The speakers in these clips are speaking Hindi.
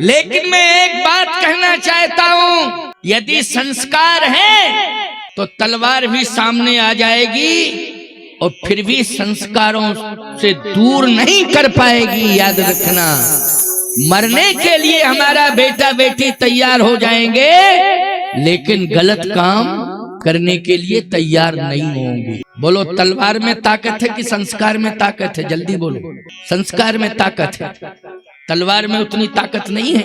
लेकिन मैं एक बात कहना चाहता हूं, यदि संस्कार है तो तलवार भी सामने आ जाएगी और फिर भी संस्कारों से दूर नहीं कर पाएगी। याद रखना, मरने के लिए हमारा बेटा बेटी तैयार हो जाएंगे, लेकिन गलत काम करने के लिए तैयार नहीं होंगे। बोलो, तलवार में ताकत है कि संस्कार में ताकत है? जल्दी बोलो। संस्कार में ताकत है, तलवार में उतनी ताकत नहीं है।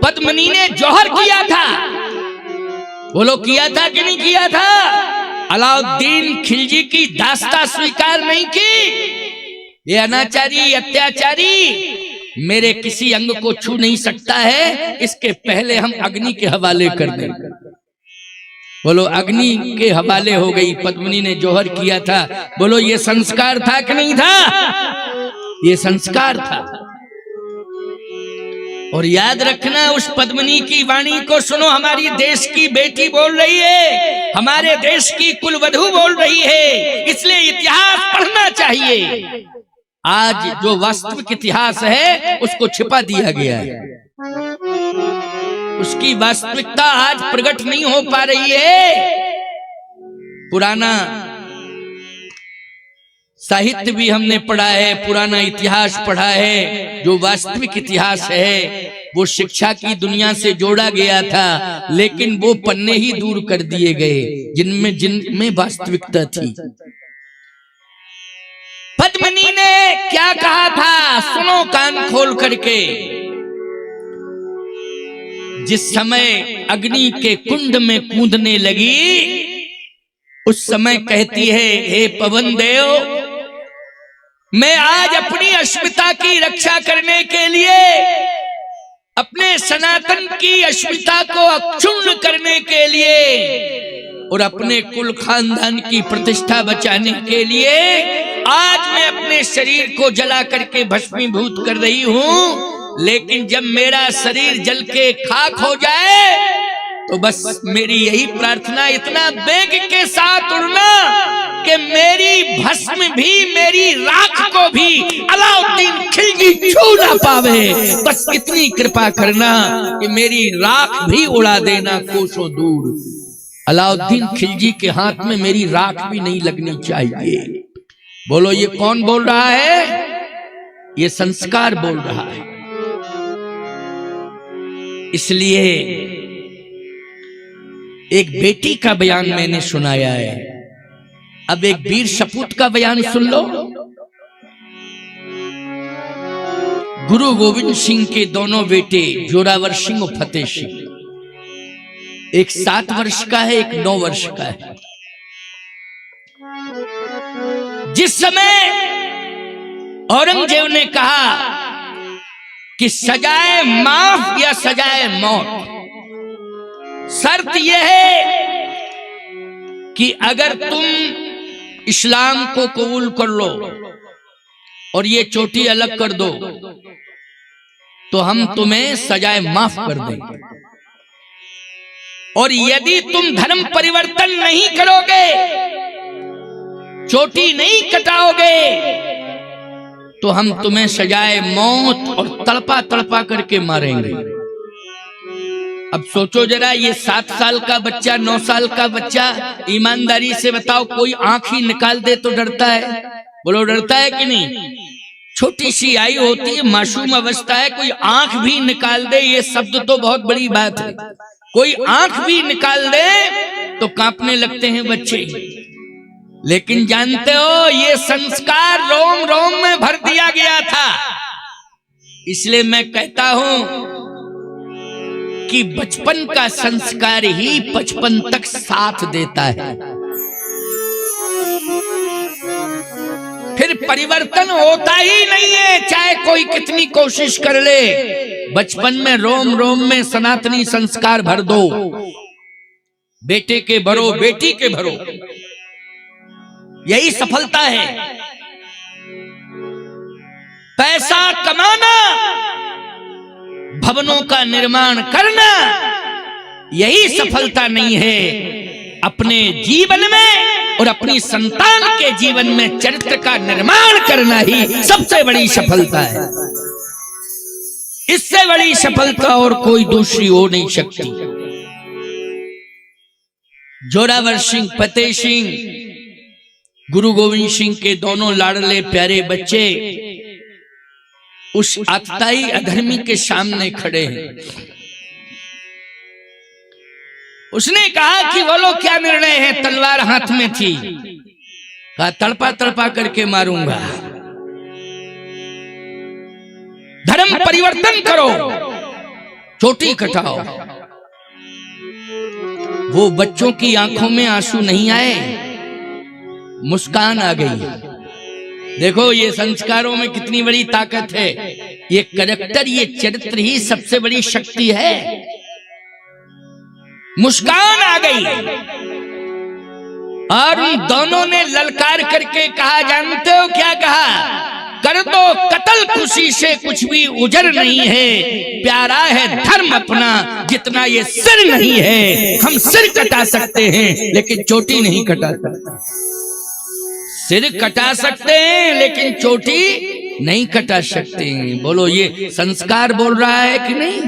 पद्मिनी ने जौहर किया था, बोलो किया था कि नहीं किया था? अलाउद्दीन खिलजी की दास्ता स्वीकार नहीं की। ये अनाचारी अत्याचारी मेरे किसी अंग को छू नहीं सकता है, इसके पहले हम अग्नि के हवाले कर दें। बोलो, अग्नि के हवाले हो गई। पद्मिनी ने जौहर किया था, बोलो ये संस्कार था कि नहीं था? ये संस्कार था। और याद रखना, उस पद्मिनी की वाणी को सुनो। हमारी देश की बेटी बोल रही है, हमारे देश की कुलवधू बोल रही है, इसलिए इतिहास पढ़ना चाहिए। आज जो वास्तविक इतिहास है उसको छिपा दिया गया है, उसकी वास्तविकता आज प्रकट नहीं हो पा रही है। पुराना साहित्य भी हमने पढ़ा है, पुराना इतिहास पढ़ा है। जो वास्तविक इतिहास है वो शिक्षा की दुनिया से जोड़ा गया था, लेकिन वो पन्ने ही दूर कर दिए गए जिनमें वास्तविकता थी। पद्मिनी ने क्या कहा था, सुनो कान खोल करके। जिस समय अग्नि के कुंड में कूदने लगी, उस समय कहती है, हे पवन देव, मैं आज अपनी अस्मिता की रक्षा करने के लिए, अपने सनातन की अस्मिता को अक्षुण्ण करने के लिए और अपने कुल खानदान की प्रतिष्ठा बचाने के लिए आज मैं अपने शरीर को जला करके भस्मीभूत कर रही हूं। लेकिन जब मेरा शरीर जल के खाक हो जाए तो बस मेरी यही प्रार्थना, इतना वेग के साथ उड़ना कि मेरी भस्म भी, मेरी राख को भी अलाउद्दीन खिलजी छू ना पावे। बस इतनी कृपा करना कि मेरी राख भी उड़ा देना कोसों दूर। अलाउद्दीन खिलजी के हाथ में मेरी राख भी नहीं लगनी चाहिए। बोलो, ये कौन बोल रहा है? ये संस्कार बोल रहा है। इसलिए एक बेटी का बयान मैंने सुनाया है, अब एक वीर सपूत का बयान सुन लो। गुरु गोविंद सिंह के दोनों बेटे जोरावर सिंह और फतेह सिंह, एक 7 वर्ष का है, एक 9 वर्ष का है। जिस समय औरंगजेब ने कहा कि सजाए माफ या सजाए मौत, शर्त यह है कि अगर तुम इस्लाम को कबूल कर लो और ये चोटी अलग कर दो तो हम तुम्हें सजाए माफ कर देंगे, और यदि तुम धर्म परिवर्तन नहीं करोगे, चोटी नहीं कटाओगे, तो हम तुम्हें सजाए मौत और तड़पा तड़पा करके मारेंगे। अब सोचो जरा, ये 7 साल का बच्चा, 9 साल का बच्चा, ईमानदारी से बताओ, कोई आंख ही निकाल दे तो डरता है? बोलो, डरता है कि नहीं? छोटी सी आयु होती है, मासूम अवस्था है, कोई आंख भी निकाल दे, ये शब्द तो बहुत बड़ी बात है, कोई आंख भी निकाल दे तो कांपने लगते हैं बच्चे। लेकिन जानते हो, ये संस्कार रोम रोम में भर दिया गया था। इसलिए मैं कहता हूं कि बचपन का संस्कार ही 55 तक साथ देता है, फिर परिवर्तन होता ही नहीं है, चाहे कोई कितनी कोशिश कर ले। बचपन में रोम रोम में सनातनी संस्कार भर दो, बेटे के भरो, बेटी के भरो, यही सफलता है। पैसा कमाना, भवनों का निर्माण करना, यही सफलता नहीं है। अपने जीवन में और अपनी संतान के जीवन में चरित्र का निर्माण करना ही सबसे बड़ी सफलता है। इससे बड़ी सफलता और कोई दूसरी हो नहीं सकती। जोरावर सिंह, फतेह सिंह, गुरु गोविंद सिंह के दोनों लाडले प्यारे बच्चे उस आतताई अधर्मी के सामने खड़े हैं। उसने कहा कि बोलो क्या निर्णय है। तलवार हाथ में थी। कहा तड़पा तड़पा करके मारूंगा, धर्म परिवर्तन करो, चोटी कटाओ। वो बच्चों की आंखों में आंसू नहीं आए, मुस्कान आ गई। देखो ये संस्कारों में कितनी बड़ी ताकत है। ये कैरेक्टर, ये चरित्र ही सबसे बड़ी शक्ति है। मुस्कान आ गई और उन दोनों ने ललकार करके कहा, जानते हो क्या कहा? कर दो कत्ल, खुशी से कुछ भी उजर नहीं है। प्यारा है धर्म अपना, जितना ये सिर नहीं है। हम सिर कटा सकते हैं लेकिन चोटी नहीं कटा सकते। सिर कटा सकते हैं लेकिन चोटी नहीं कटा सकते हैं। बोलो ये संस्कार बोल रहा है कि नहीं?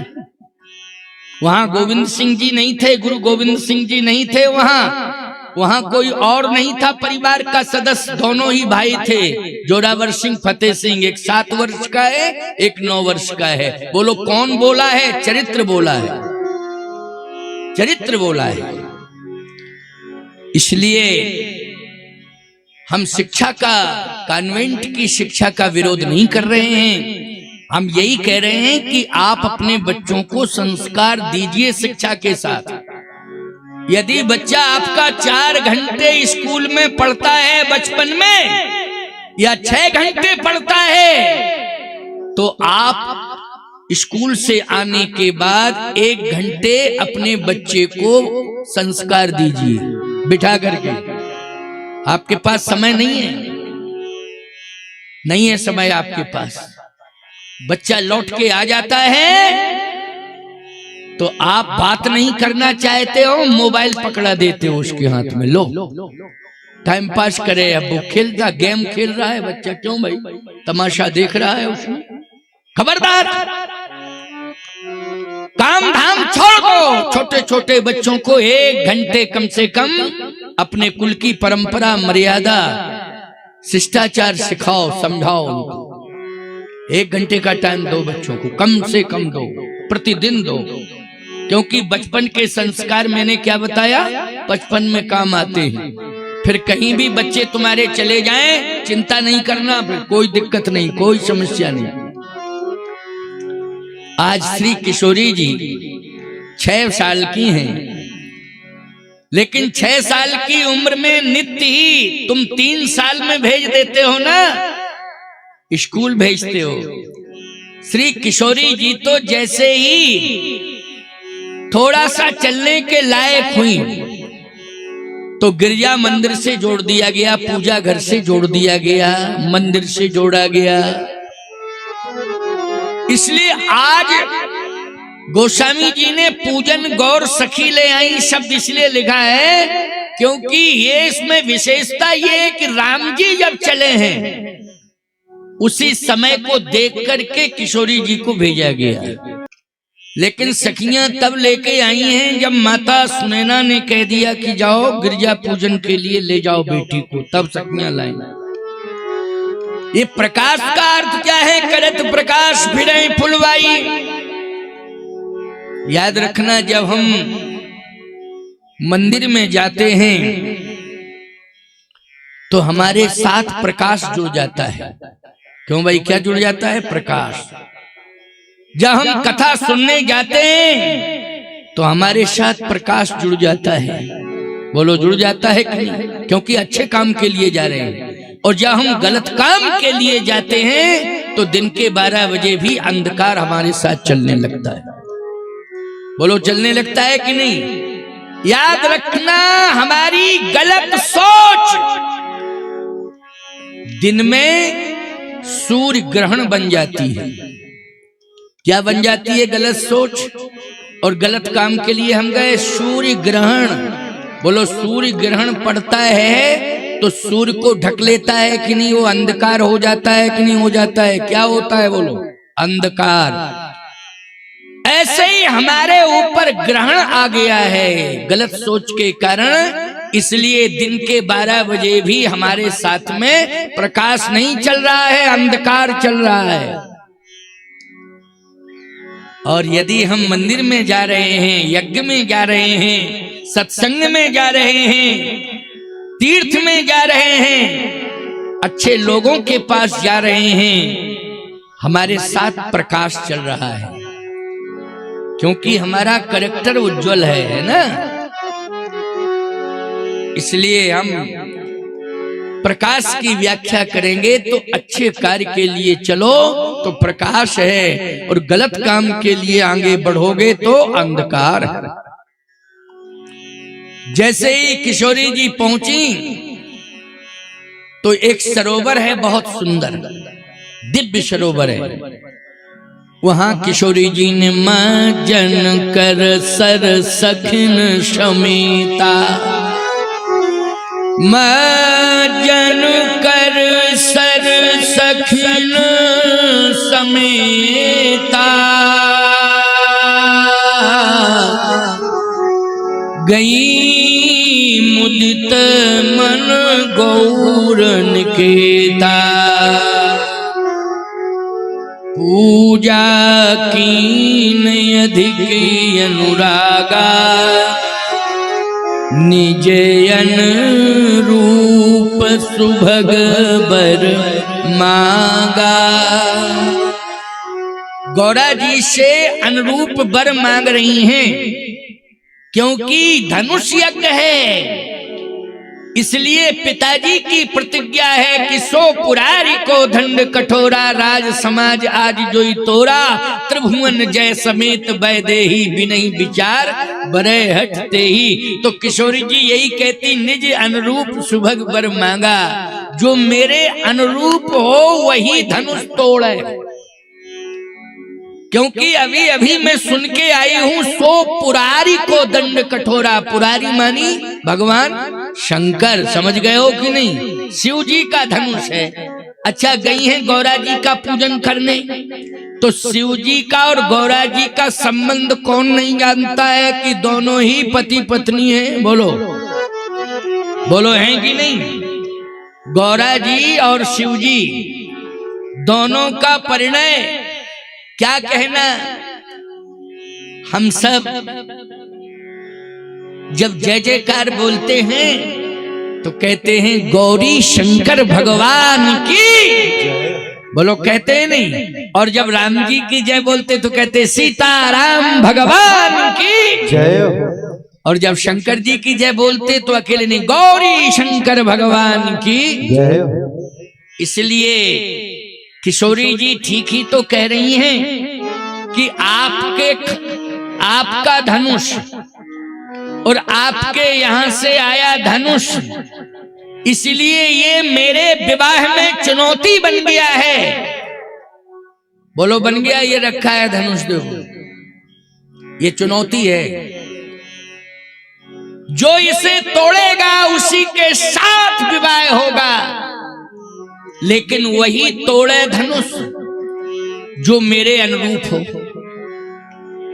वहां गोविंद सिंह जी नहीं थे, गुरु गोविंद सिंह जी नहीं थे। वहां कोई और नहीं था परिवार का सदस्य, दोनों ही भाई थे। जोरावर सिंह, फतेह सिंह, एक 7 वर्ष का है, एक 9 वर्ष का है। बोलो कौन बोला है? चरित्र बोला है, चरित्र बोला है। इसलिए हम शिक्षा का, कॉन्वेंट की शिक्षा का विरोध नहीं कर रहे हैं। हम यही कह रहे हैं कि आप अपने बच्चों को संस्कार दीजिए शिक्षा के साथ। यदि बच्चा आपका 4 घंटे स्कूल में पढ़ता है बचपन में, या 6 घंटे पढ़ता है, तो आप स्कूल से आने के बाद 1 घंटे अपने बच्चे को संस्कार दीजिए बिठा करके। आपके पास समय नहीं है, नहीं है समय आपके पास। बच्चा लौट के आ जाता है तो आप बात नहीं करना चाहते हो, मोबाइल पकड़ा देते हो उसके हाथ में, लो टाइम पास करे। अब वो खेलता, गेम खेल रहा है बच्चा, क्यों भाई? तमाशा देख रहा है उसमें। खबरदार, काम धाम छोड़ दो। छोटे छोटे बच्चों को 1 घंटे कम से कम अपने कुल की परंपरा, मर्यादा, शिष्टाचार सिखाओ, समझाओ उनको। 1 घंटे का टाइम दो बच्चों को, कम से कम दो, प्रतिदिन दो। क्योंकि बचपन के संस्कार मैंने क्या बताया, बचपन में काम आते हैं। फिर कहीं भी बच्चे तुम्हारे चले जाएं, चिंता नहीं करना, फिर कोई दिक्कत नहीं, कोई समस्या नहीं। आज श्री किशोरी जी 6 साल की हैं, लेकिन 6 साल की उम्र में नित्य ही तुम 3 साल में भेज देते हो ना, स्कूल भेजते हो। श्री किशोरी जी तो जैसे ही थोड़ा सा चलने के लायक हुई तो गिरजा मंदिर से जोड़ दिया गया, पूजा घर से जोड़ दिया गया, मंदिर से जोड़ा गया। इसलिए आज गोस्वामी जी ने पूजन गौर सखी ले आई शब्द इसलिए लिखा है क्योंकि ये इसमें विशेषता ये है कि राम जी जब चले हैं उसी समय को देख करके किशोरी जी को भेजा गया। लेकिन सखियां तब लेके आई हैं जब माता सुनैना ने कह दिया कि जाओ गिरजा पूजन के लिए ले जाओ बेटी को, तब सखियां लाई। ये प्रकाश का अर्थ क्या है? करत प्रकाश भिड़े फुलवाई। याद रखना, जब हम मंदिर में जाते हैं तो हमारे साथ प्रकाश जुड़ जाता है। क्यों भाई, क्या जुड़ जाता है? प्रकाश। जब हम कथा सुनने जाते हैं तो हमारे साथ प्रकाश जुड़ जाता है। बोलो जुड़ जाता है कि नहीं? क्योंकि अच्छे काम के लिए जा रहे हैं। और जब हम गलत काम के लिए जाते हैं तो दिन के 12 बजे भी अंधकार हमारे साथ चलने लगता है। बोलो चलने लगता है कि नहीं? याद रखना, हमारी गलत सोच दिन में सूर्य ग्रहण बन जाती है। क्या बन जाती है? गलत सोच। और गलत काम के लिए हम गए, सूर्य ग्रहण। बोलो सूर्य ग्रहण पड़ता है तो सूर्य को ढक लेता है कि नहीं? वो अंधकार हो जाता है कि नहीं हो जाता है? क्या होता है? बोलो अंधकार। ऐसे ही हमारे ऊपर ग्रहण आ गया है गलत सोच के कारण, इसलिए दिन के 12 बजे भी हमारे साथ में प्रकाश नहीं चल रहा है, अंधकार चल रहा है। और यदि हम मंदिर में जा रहे हैं, यज्ञ में जा रहे हैं, सत्संग में जा रहे हैं, तीर्थ में जा रहे हैं, अच्छे लोगों के पास जा रहे हैं, हमारे साथ प्रकाश चल रहा है, क्योंकि हमारा कैरेक्टर उज्जवल है ना। इसलिए हम प्रकाश की व्याख्या करेंगे तो अच्छे कार्य के लिए चलो तो प्रकाश है, और गलत काम के लिए आगे बढ़ोगे तो अंधकार है। जैसे ही किशोरी जी पहुंची तो एक सरोवर है, बहुत सुंदर दिव्य सरोवर है। वहां किशोरी जी ने माजन कर सर सखिन शमीता, माजन कर सर सखिन समेता, गई मुदित मन गौरन केता, पूजा कीन अधिक अनुरागा, निजयन रूप सुभग बर मांगा। गौरा जी से अनुरूप बर मांग रही हैं, क्योंकि धनुष यज्ञ है, इसलिए पिताजी की प्रतिज्ञा है कि सो पुरारी को दंड कठोरा, राज समाज आज जोई तोरा, त्रिभुवन जय समेत वैदेही बिनहि विचार बरे हटते ही। तो किशोरी जी यही कहती, निज अनुरूप सुभग बर मांगा, जो मेरे अनुरूप हो वही धनुष तोड़े। क्योंकि अभी अभी मैं सुन के आई हूं, सो पुरारी को दंड कठोरा, पुरारी मानी भगवान शंकर, समझ गए हो कि नहीं, शिव जी का धनुष है। अच्छा, गई हैं गौरा जी का पूजन करने, तो शिव जी का और गौरा जी का संबंध कौन नहीं जानता है कि दोनों ही पति पत्नी हैं? बोलो बोलो, हैं कि नहीं? गौरा जी और शिव जी दोनों का परिणय क्या कहना। हम सब जब जय जयकार बोलते हैं तो कहते हैं गौरी शंकर भगवान की, बोलो, कहते हैं नहीं? और जब राम जी की जय बोलते तो कहते सीताराम भगवान की जय, और जब शंकर जी की जय बोलते तो अकेले नहीं, गौरी शंकर भगवान की जय। इसलिए किशोरी जी ठीक ही तो कह रही हैं कि आपका धनुष और आपके यहां से आया धनुष, इसलिए ये मेरे विवाह में चुनौती बन गया है। बोलो, बन गया? ये रखा है धनुष, देखो, ये चुनौती है। जो इसे तोड़ेगा उसी के साथ विवाह होगा, लेकिन वही तोड़े धनुष जो मेरे अनुरूप हो।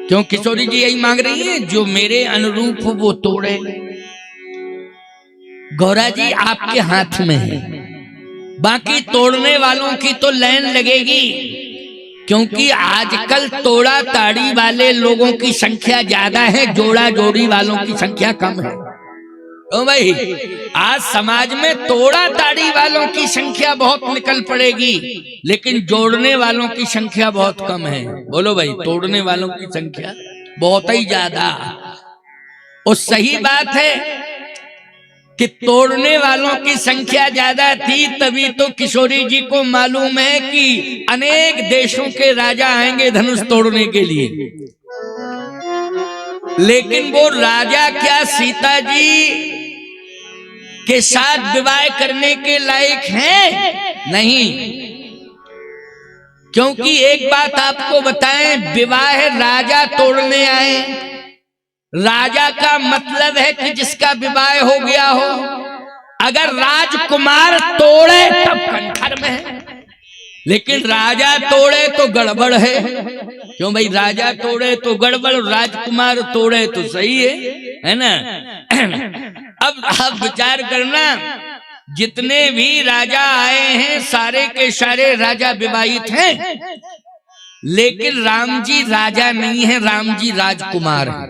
क्यों किशोरी जी यही मांग रही है, जो मेरे अनुरूप हो वो तोड़े। गौरा जी आपके हाथ में है, बाकी तोड़ने वालों की तो लाइन लगेगी, क्योंकि आजकल तोड़ा ताड़ी वाले लोगों की संख्या ज्यादा है, जोड़ा जोड़ी वालों की संख्या कम है। ओ भाई, आज समाज में तोड़ा ताड़ी वालों की संख्या बहुत निकल पड़ेगी, लेकिन जोड़ने वालों की संख्या बहुत कम है। बोलो भाई, तोड़ने वालों की संख्या बहुत ही ज्यादा। और सही बात है कि तोड़ने वालों की संख्या ज्यादा थी, तभी तो किशोरी जी को मालूम है कि अनेक देशों के राजा आएंगे धनुष तोड़ने के लिए। लेकिन वो राजा क्या सीता जी के साथ विवाह करने के लायक हैं? नहीं। क्योंकि एक बात आपको बताएं, विवाह राजा तोड़ने आए, राजा का मतलब है कि जिसका विवाह हो गया हो। अगर राजकुमार तोड़े तब कंठर में है, लेकिन राजा तोड़े तो गड़बड़ है। क्यों भाई, राजा तोड़े तो गड़बड़, राजकुमार तोड़े तो सही है ना। अब आप विचार करना, जितने भी राजा आए हैं सारे के सारे राजा विवाहित हैं, लेकिन राम जी राजा नहीं है, राम जी राजकुमार है।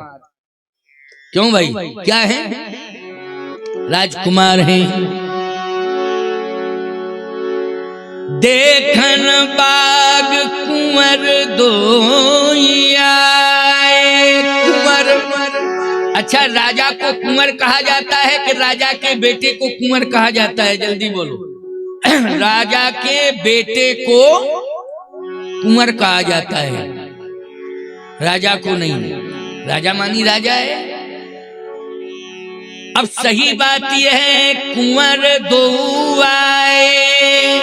क्यों भाई, क्या है? राजकुमार हैं। देखन बाग कुंवर दोइया कुंवर। अच्छा, राजा को कुंवर कहा जाता है कि राजा के बेटे को कुंवर कहा जाता है? जल्दी बोलो। राजा के बेटे को कुंवर कहा जाता है, राजा को नहीं। राजा मानी राजा है। अब सही बात यह है, कुंवर दो आए,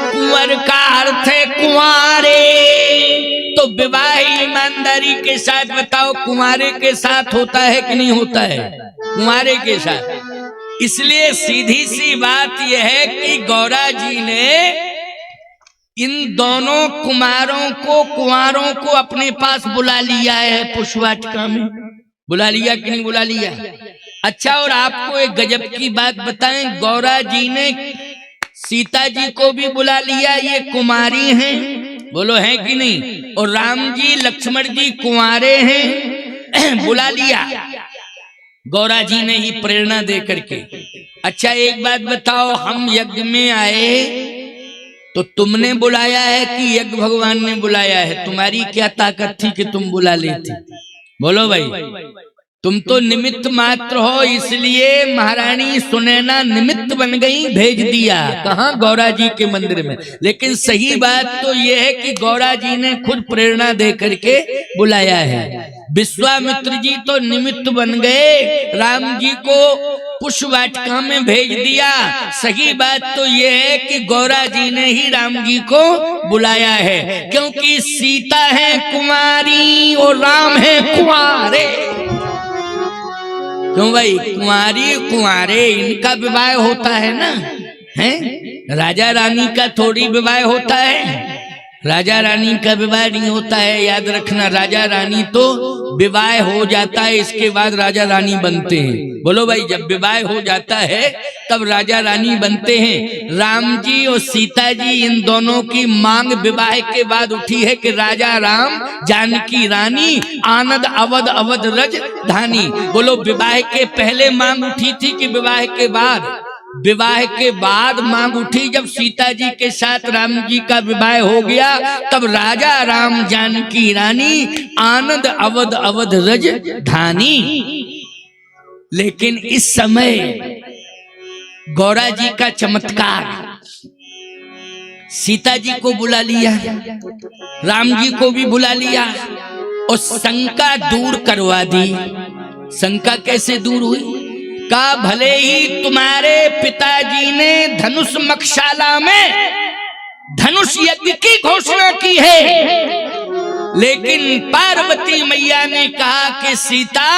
कुंवर का अर्थ है कुंवारे। तो विवाह ईमानदारी के साथ बताओ, कुंवारे के साथ होता है कि नहीं होता है? कुंवारे के साथ। इसलिए सीधी सी बात यह है कि गौरा जी ने इन दोनों कुमारों को, कुंवारों को अपने पास बुला लिया है, पुष्पवाटिका में। बुला लिया कि नहीं बुला लिया? अच्छा, और आपको एक गजब की बात बताएं, गौरा जी ने सीता जी को भी बुला लिया, ये कुमारी हैं, बोलो है कि नहीं? और राम जी लक्ष्मण जी कुंवारे हैं, बुला लिया गौरा जी ने ही प्रेरणा दे करके। अच्छा, एक बात बताओ, हम यज्ञ में आए तो तुमने बुलाया है कि यज्ञ भगवान ने बुलाया है? तुम्हारी क्या ताकत थी कि तुम बुला लेते? बोलो भाई, तुम तो निमित्त मात्र हो, इसलिए महारानी सुनैना निमित्त बन गई, भेज दिया। कहाँ? गौरा जी के मंदिर में। लेकिन सही बात तो यह है कि गौरा जी ने खुद प्रेरणा दे करके बुलाया है। विश्वामित्र जी तो निमित्त बन गए, राम जी को पुष्पवाटिका में भेज दिया। सही बात तो यह है कि गौरा जी ने ही राम जी को बुलाया है, क्योंकि सीता है कुमारी और राम है कुंवारे। क्यों भाई, कुंवारी कुंवारे इनका विवाह होता है ना, है? राजा रानी का थोड़ी विवाह होता है। राजा रानी का विवाह नहीं होता है, याद रखना। राजा रानी तो विवाह हो जाता है, इसके बाद राजा रानी बनते हैं। बोलो भाई, जब विवाह हो जाता है तब राजा रानी बनते हैं। राम जी और सीता जी, इन दोनों की मांग विवाह के बाद उठी है कि राजा राम जानकी रानी आनंद अवध अवध रज धानी। बोलो, विवाह के पहले मांग उठी थी कि विवाह के बाद? विवाह के बाद मांग उठी। जब सीता जी के साथ राम जी का विवाह हो गया, तब राजा राम जानकी रानी आनंद अवध अवध रज धानी। लेकिन इस समय गौरा जी का चमत्कार, सीता जी को बुला लिया, राम जी को भी बुला लिया और शंका दूर करवा दी। शंका कैसे दूर हुई? का भले ही तुम्हारे पिताजी ने धनुष मक्षाला में धनुष यज्ञ की घोषणा की है, लेकिन पार्वती मैया ने कहा कि सीता,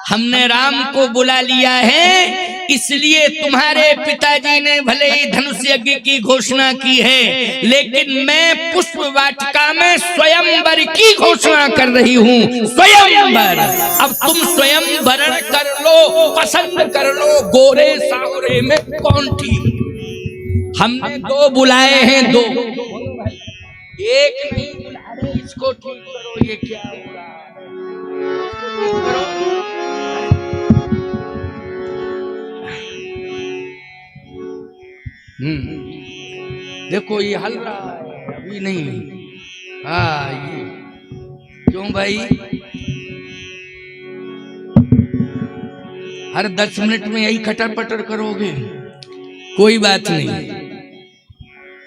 हमने राम को बुला लिया है, इसलिए तुम्हारे पिताजी ने भले ही धनुष यज्ञ की घोषणा की है, लेकिन मैं पुष्पवाटिका में स्वयंवर की घोषणा कर रही हूँ। स्वयंवर। अब तुम स्वयंवर कर लो, पसंद कर लो, गोरे सावरे में कौन ठीक। हमने दो बुलाए हैं, दो, एक नहीं बुला रहे, इसको ठीक करो। ये क्या हो रहा है? देखो, ये हल रहा है, अभी नहीं। हाँ, ये क्यों भाई? हर 10 मिनट में यही खटर पटर करोगे? कोई बात नहीं।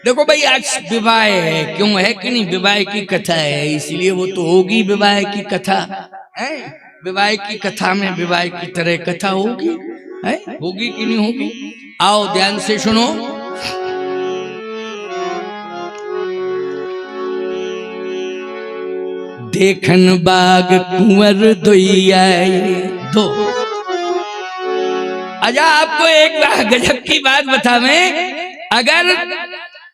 देखो भाई, आज विवाह है, क्यों है कि नहीं? विवाह की कथा है, इसलिए वो तो होगी विवाह की कथा है। विवाह की कथा में विवाह की तरह कथा होगी, है? होगी कि नहीं होगी? आओ ध्यान से सुनो। देखन बाग कुंवर दोइया दो। अच्छा, आपको एक गजब की बात बतावें, अगर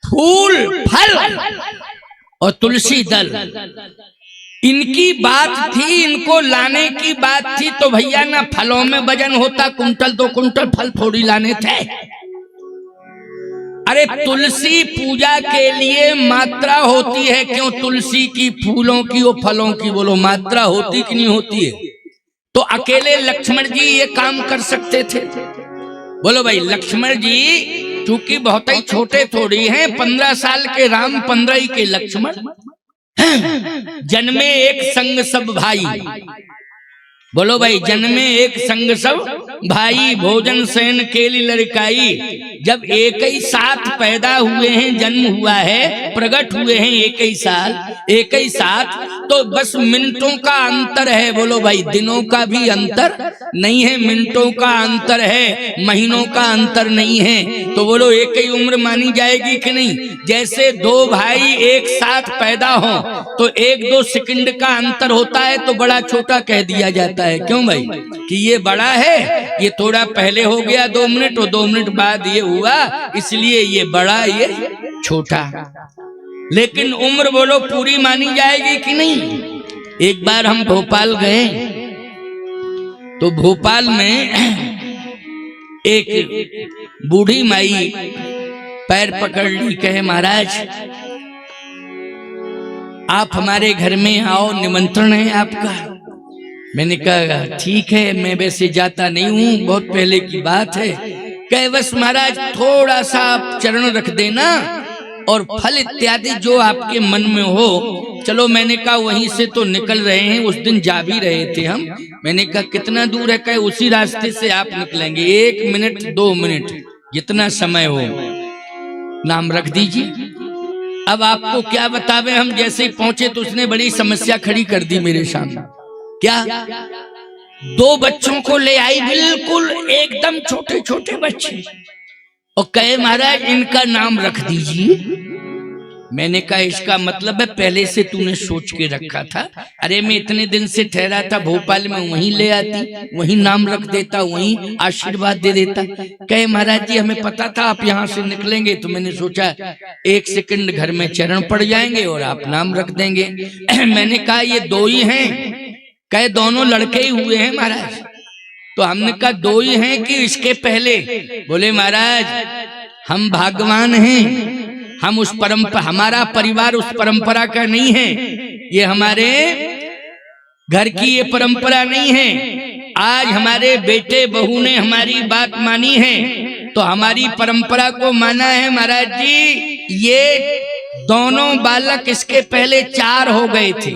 फूल, फल और तुलसी दल इनकी बात थी, इनको लाने की बात थी, तो भैया ना फलों में वजन होता, कुंटल 2 कुंटल फल थोड़ी लाने थे। अरे तुलसी पूजा के लिए मात्रा होती है, क्यों? तुलसी की, फूलों की और फलों की, बोलो मात्रा होती कि नहीं होती है? तो अकेले लक्ष्मण जी ये काम कर सकते थे? बोलो भाई, लक्ष्मण जी चूंकि बहुत ही छोटे थोड़ी हैं, 15 साल के राम, 15 ही के लक्ष्मण, जन्मे एक संग सब भाई। बोलो भाई, जन्मे एक संग सब भाई, भोजन सैन केली लड़काई। जब एक ही साथ पैदा हुए हैं, जन्म हुआ है, प्रकट हुए हैं एक ही साल, एक ही साथ, तो बस मिनटों का अंतर है। बोलो भाई, दिनों का भी अंतर नहीं है, मिनटों का अंतर है, महीनों का अंतर नहीं है। तो बोलो एक ही उम्र मानी जाएगी कि नहीं? जैसे 2 भाई एक साथ पैदा हो तो 1-2 सेकंड का अंतर होता है तो बड़ा छोटा कह दिया जाता है। क्यों भाई? कि ये बड़ा है, ये थोड़ा पहले हो गया 2 मिनट और 2 मिनट बाद ये हुआ, इसलिए ये बड़ा, ये छोटा। लेकिन उम्र बोलो पूरी मानी जाएगी कि नहीं? एक बार हम भोपाल गए, तो भोपाल में एक बूढ़ी माई पैर पकड़ ली, कहे महाराज आप हमारे घर में आओ, निमंत्रण है आपका। मैंने कहा ठीक है, मैं वैसे जाता नहीं हूँ, बहुत पहले की बात है। कहे बस महाराज थोड़ा सा आप चरण रख देना और फल इत्यादि जो आपके मन में हो। चलो, मैंने कहा वहीं से तो निकल रहे हैं, उस दिन जा भी रहे थे हम। मैंने कहा कितना दूर है? कहे उसी रास्ते से आप निकलेंगे, 1 मिनट 2 मिनट जितना समय हो, नाम रख दीजिए। अब आपको क्या बतावे, हम जैसे ही पहुंचे तो उसने बड़ी समस्या खड़ी कर दी मेरे सामने। क्या? 2 बच्चों को ले आई, बिल्कुल एकदम छोटे छोटे बच्चे, और कहे महाराज इनका नाम रख दीजिए। मैंने कहा इसका मतलब है पहले से तूने सोच के रखा था? अरे मैं इतने दिन से ठहरा था भोपाल में, वहीं ले आती, वहीं नाम रख देता, वहीं आशीर्वाद दे देता। कहे महाराज जी हमें पता था आप यहाँ से निकलेंगे, तो मैंने सोचा 1 सेकंड घर में चरण पड़ जाएंगे और आप नाम रख देंगे। मैंने कहा ये 2 ही हैं? कहे दोनों लड़के ही हुए हैं महाराज। तो हमने कहा 2 ही हैं कि इसके पहले? बोले महाराज हम भाग्यवान हैं, हम उस परंपरा, हमारा परिवार उस परंपरा का नहीं है, ये हमारे घर की ये परंपरा नहीं है। आज हमारे बेटे बहू ने हमारी बात मानी है, तो हमारी परंपरा को माना है महाराज जी। ये दोनों बालक इसके पहले 4 हो गए थे,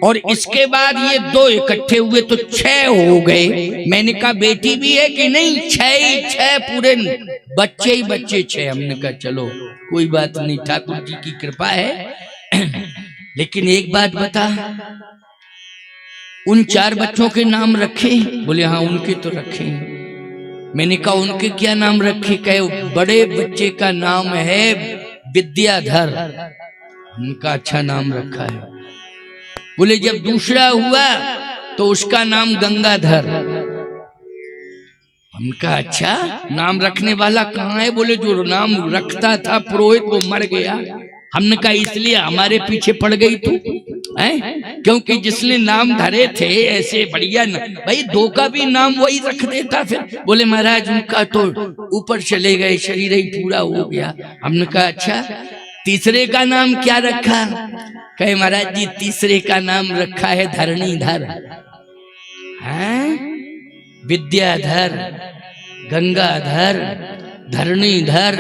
और इसके बाद ये 2 इकट्ठे हुए तो 6 हो गए। मैंने कहा बेटी भी है कि नहीं? 6 पूरे बच्चे ही बच्चे 6। हमने कहा चलो कोई बात नहीं, ठाकुर जी की कृपा है। लेकिन एक बात बता, उन 4 बच्चों के नाम रखे? बोले हाँ उनके तो रखे। मैंने कहा उनके क्या नाम रखे? कहे बड़े बच्चे का नाम है विद्याधर। उनका अच्छा नाम रखा है। बोले जब दूसरा हुआ तो उसका नाम गंगाधर। उनका अच्छा नाम रखने वाला कहाँ है? बोले जो नाम रखता था पुरोहित वो मर गया। हमने कहा इसलिए हमारे पीछे पड़ गई तू है? क्योंकि जिसने नाम धरे थे ऐसे बढ़िया भाई 2 का भी नाम वही रख देता फिर। बोले महाराज उनका तो ऊपर चले गए, शरीर ही पूरा हो गया। हमने कहा अच्छा तीसरे का नाम क्या रखा? कहे महाराज जी तीसरे का नाम रखा है धरणीधर। हैं? विद्याधर, गंगाधर, धरणीधर।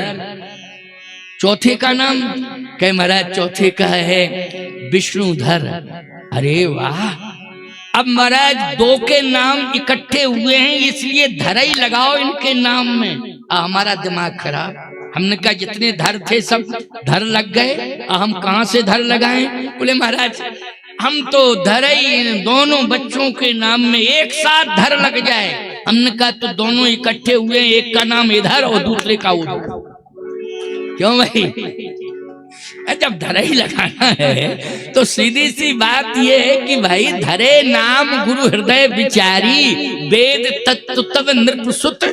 चौथे का नाम? कहे महाराज चौथे का है विष्णुधर। अरे वाह! अब महाराज 2 के नाम इकट्ठे हुए हैं, इसलिए धर ही लगाओ इनके नाम में। हमारा दिमाग खराब। हमने कहा जितने धर थे सब धर लग गए, हम कहाँ से धर लगाएं? बोले महाराज हम तो धर ही दोनों बच्चों के नाम में एक साथ धर लग जाए। हमने कहा तो दोनों इकट्ठे हुए, एक का नाम इधर और दूसरे का उधर। क्यों भाई? जब धर ही लगाना है तो सीधी सी बात यह है कि भाई धरे नाम गुरु हृदय विचारी, वेद तत्व तब नृप सुत